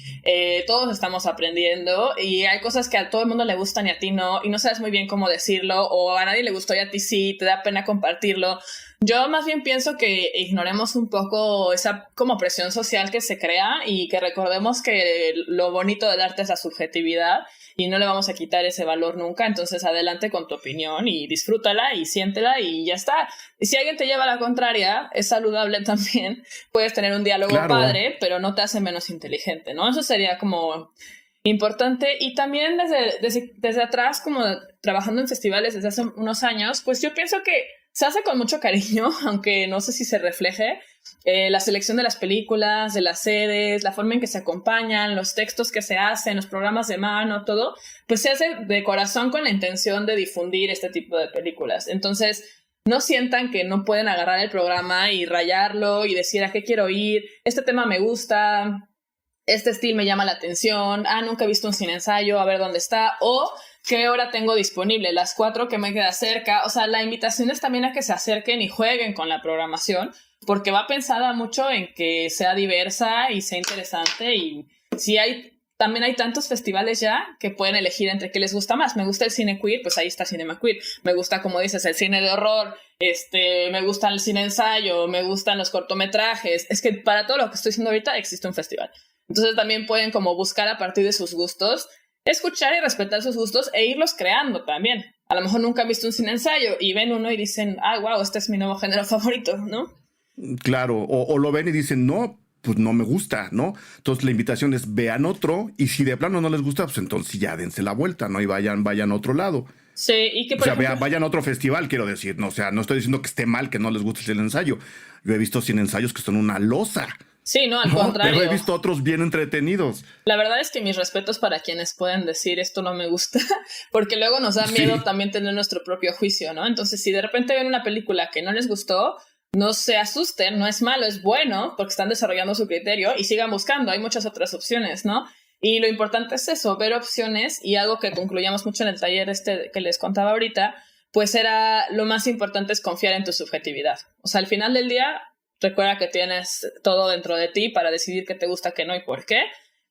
Todos estamos aprendiendo y hay cosas que a todo el mundo le gustan y a ti no, y no sabes muy bien cómo decirlo, o a nadie le gustó y a ti sí, te da pena compartirlo. Yo más bien pienso que ignoremos un poco esa como presión social que se crea y que recordemos que lo bonito del arte es la subjetividad y no le vamos a quitar ese valor nunca. Entonces adelante con tu opinión y disfrútala y siéntela y ya está. Y si alguien te lleva a la contraria, es saludable también. Puedes tener un diálogo padre, pero no te hace menos inteligente, ¿no? Eso sería como importante. Y también desde atrás, como trabajando en festivales desde hace unos años, pues yo pienso que se hace con mucho cariño, aunque no sé si se refleje. La selección de las películas, de las sedes, la forma en que se acompañan, los textos que se hacen, los programas de mano, todo, pues se hace de corazón con la intención de difundir este tipo de películas. Entonces, no sientan que no pueden agarrar el programa y rayarlo y decir a qué quiero ir, este tema me gusta, este estilo me llama la atención, nunca he visto un cine ensayo, a ver dónde está, o qué hora tengo disponible, las 4 que me queda cerca. O sea, la invitación es también a que se acerquen y jueguen con la programación, porque va pensada mucho en que sea diversa y sea interesante, y si también hay tantos festivales ya que pueden elegir entre qué les gusta más. Me gusta el cine queer, pues ahí está Cinema Queer. Me gusta, como dices, el cine de horror, me gusta el cine ensayo, me gustan los cortometrajes. Es que para todo lo que estoy diciendo ahorita existe un festival. Entonces también pueden como buscar a partir de sus gustos, escuchar y respetar sus gustos e irlos creando también. A lo mejor nunca han visto un cine ensayo y ven uno y dicen, wow, este es mi nuevo género favorito, ¿no? Claro, o lo ven y dicen, no, pues no me gusta, ¿no? Entonces la invitación es vean otro, y si de plano no les gusta, pues entonces ya dense la vuelta, ¿no? Y vayan a otro lado. Sí, y que o sea, vayan a otro festival, quiero decir, ¿no? O sea, no estoy diciendo que esté mal que no les guste el ensayo. Yo he visto cine ensayos que son una losa. Sí, no, al contrario. Pero he visto otros bien entretenidos. La verdad es que mis respetos para quienes pueden decir esto no me gusta, porque luego nos da miedo también tener nuestro propio juicio, ¿no? Entonces, si de repente ven una película que no les gustó, no se asusten, no es malo, es bueno, porque están desarrollando su criterio y sigan buscando, hay muchas otras opciones, ¿no? Y lo importante es eso, ver opciones, y algo que concluyamos mucho en el taller que les contaba ahorita, pues lo más importante es confiar en tu subjetividad. O sea, al final del día, recuerda que tienes todo dentro de ti para decidir qué te gusta, qué no y por qué.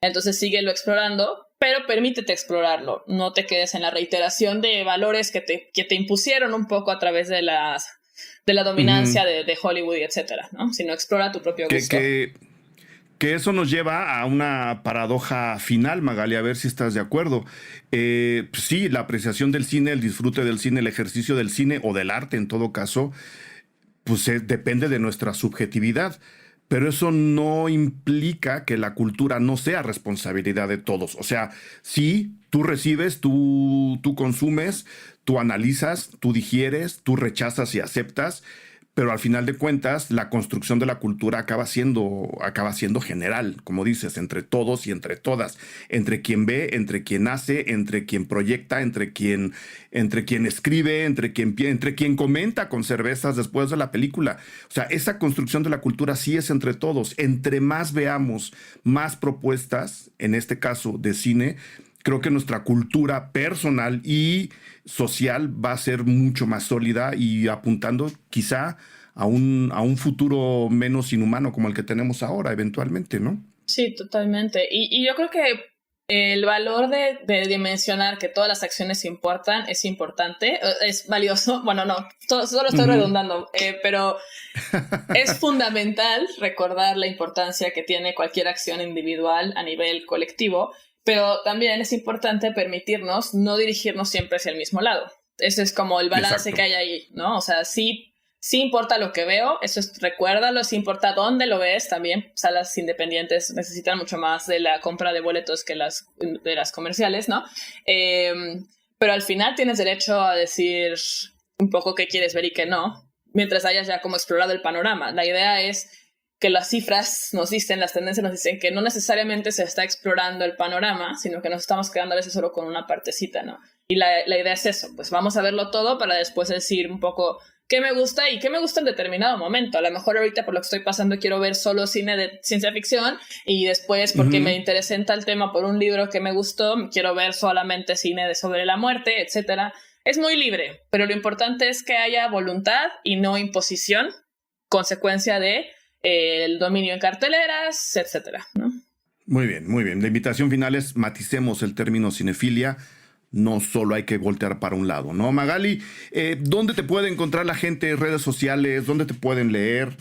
Entonces síguelo explorando, pero permítete explorarlo. No te quedes en la reiteración de valores que te impusieron un poco a través de la dominancia de Hollywood y etcétera, ¿no? Sino explora tu propio gusto. Que eso nos lleva a una paradoja final, Magali, a ver si estás de acuerdo. Pues sí, la apreciación del cine, el disfrute del cine, el ejercicio del cine o del arte en todo caso, pues depende de nuestra subjetividad. Pero eso no implica que la cultura no sea responsabilidad de todos. O sea, sí, tú recibes, tú consumes, tú analizas, tú digieres, tú rechazas y aceptas, pero al final de cuentas la construcción de la cultura acaba siendo general, como dices, entre todos y entre todas, entre quien ve, entre quien hace, entre quien proyecta, entre quien escribe, entre quien comenta con cervezas después de la película. O sea, esa construcción de la cultura sí es entre todos. Entre más veamos, más propuestas, en este caso de cine, creo que nuestra cultura personal y social va a ser mucho más sólida y apuntando quizá a un futuro menos inhumano como el que tenemos ahora, eventualmente, ¿no? Sí, totalmente. Y yo creo que el valor de dimensionar que todas las acciones importan es importante, es valioso. Bueno, no, solo estoy redundando, pero es fundamental recordar la importancia que tiene cualquier acción individual a nivel colectivo, pero también es importante permitirnos no dirigirnos siempre hacia el mismo lado. Ese es como el balance que hay ahí, ¿no? O sea, sí importa lo que veo, recuérdalo, sí importa dónde lo ves también. Salas independientes necesitan mucho más de la compra de boletos que de las comerciales, ¿no? Pero al final tienes derecho a decir un poco qué quieres ver y qué no, mientras hayas ya como explorado el panorama. La idea es que las cifras nos dicen, las tendencias nos dicen que no necesariamente se está explorando el panorama, sino que nos estamos quedando a veces solo con una partecita, ¿no? Y la idea es eso, pues vamos a verlo todo para después decir un poco qué me gusta y qué me gusta en determinado momento. A lo mejor ahorita por lo que estoy pasando quiero ver solo cine de ciencia ficción, y después porque me interesé en tal tema por un libro que me gustó, quiero ver solamente cine sobre la muerte, etcétera. Es muy libre, pero lo importante es que haya voluntad y no imposición, consecuencia de el dominio en carteleras, etcétera, ¿no? Muy bien, muy bien. La invitación final es maticemos el término cinefilia. No solo hay que voltear para un lado, ¿no? Magali, ¿dónde te puede encontrar la gente? ¿Redes sociales? ¿Dónde te pueden leer?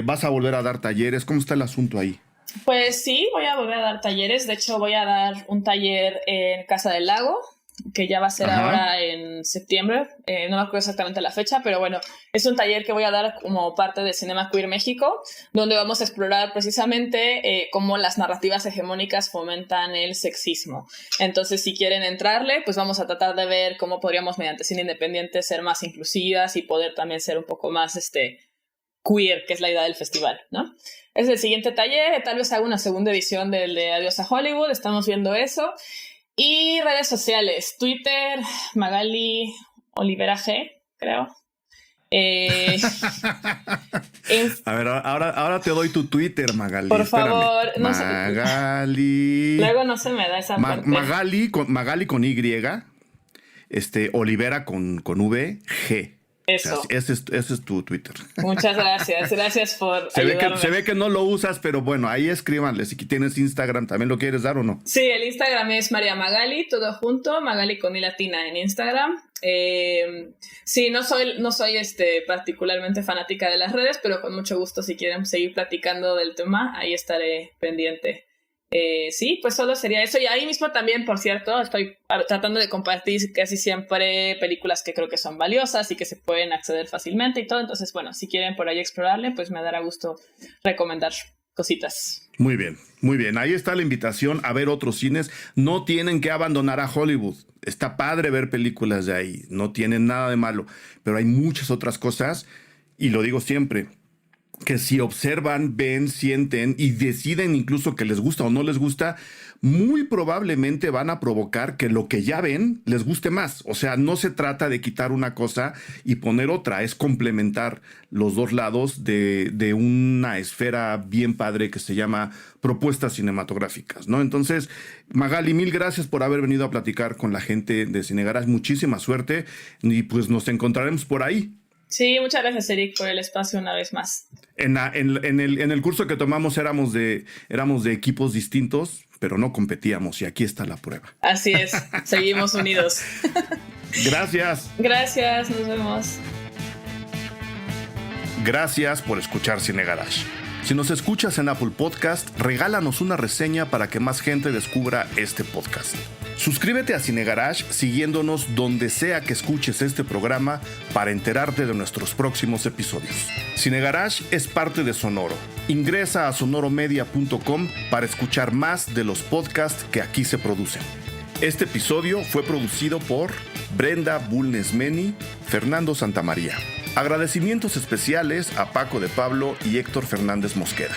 ¿Vas a volver a dar talleres? ¿Cómo está el asunto ahí? Pues sí, voy a volver a dar talleres. De hecho, voy a dar un taller en Casa del Lago, que ya va a ser ahora en septiembre. No me acuerdo exactamente la fecha, pero bueno, es un taller que voy a dar como parte de Cinema Queer México, donde vamos a explorar precisamente cómo las narrativas hegemónicas fomentan el sexismo. Entonces, si quieren entrarle, pues vamos a tratar de ver cómo podríamos, mediante cine independiente, ser más inclusivas y poder también ser un poco más queer, que es la idea del festival, ¿no? Es el siguiente taller. Tal vez haga una segunda edición del de Adiós a Hollywood. Estamos viendo eso. Y redes sociales, Twitter, Magali Olivera G, creo. A ver, ahora te doy tu Twitter, Magali. Por favor. No Magali. Luego no se me da esa parte. Magali con Y. Olivera con V, G. Eso. O sea, ese es tu Twitter. Muchas gracias. Gracias por ayudarme. Se ve que no lo usas, pero bueno, ahí escríbanle. Si tienes Instagram, ¿también lo quieres dar o no? Sí, el Instagram es María Magali, todo junto, Magali con I latina en Instagram. Sí, no soy particularmente fanática de las redes, pero con mucho gusto si quieren seguir platicando del tema, ahí estaré pendiente. Sí, pues solo sería eso. Y ahí mismo también, por cierto, estoy tratando de compartir casi siempre películas que creo que son valiosas y que se pueden acceder fácilmente y todo. Entonces, bueno, si quieren por ahí explorarle, pues me dará gusto recomendar cositas. Muy bien, muy bien. Ahí está la invitación a ver otros cines. No tienen que abandonar a Hollywood. Está padre ver películas de ahí. No tienen nada de malo. Pero hay muchas otras cosas, y lo digo siempre, que si observan, ven, sienten y deciden incluso que les gusta o no les gusta, muy probablemente van a provocar que lo que ya ven les guste más. O sea, no se trata de quitar una cosa y poner otra, es complementar los dos lados de una esfera bien padre que se llama propuestas cinematográficas, ¿no? Entonces, Magali, mil gracias por haber venido a platicar con la gente de Cine Garage. Muchísima suerte y pues nos encontraremos por ahí. Sí, muchas gracias, Eric, por el espacio una vez más. En el curso que tomamos éramos de equipos distintos, pero no competíamos, y aquí está la prueba. Así es, seguimos unidos. Gracias. Gracias, nos vemos. Gracias por escuchar Cine Garage. Si nos escuchas en Apple Podcast, regálanos una reseña para que más gente descubra este podcast. Suscríbete a Cine Garage siguiéndonos donde sea que escuches este programa para enterarte de nuestros próximos episodios. Cine Garage es parte de Sonoro. Ingresa a sonoromedia.com para escuchar más de los podcasts que aquí se producen. Este episodio fue producido por Brenda Bulnes-Meni, Fernando Santamaría. Agradecimientos especiales a Paco de Pablo y Héctor Fernández Mosqueda.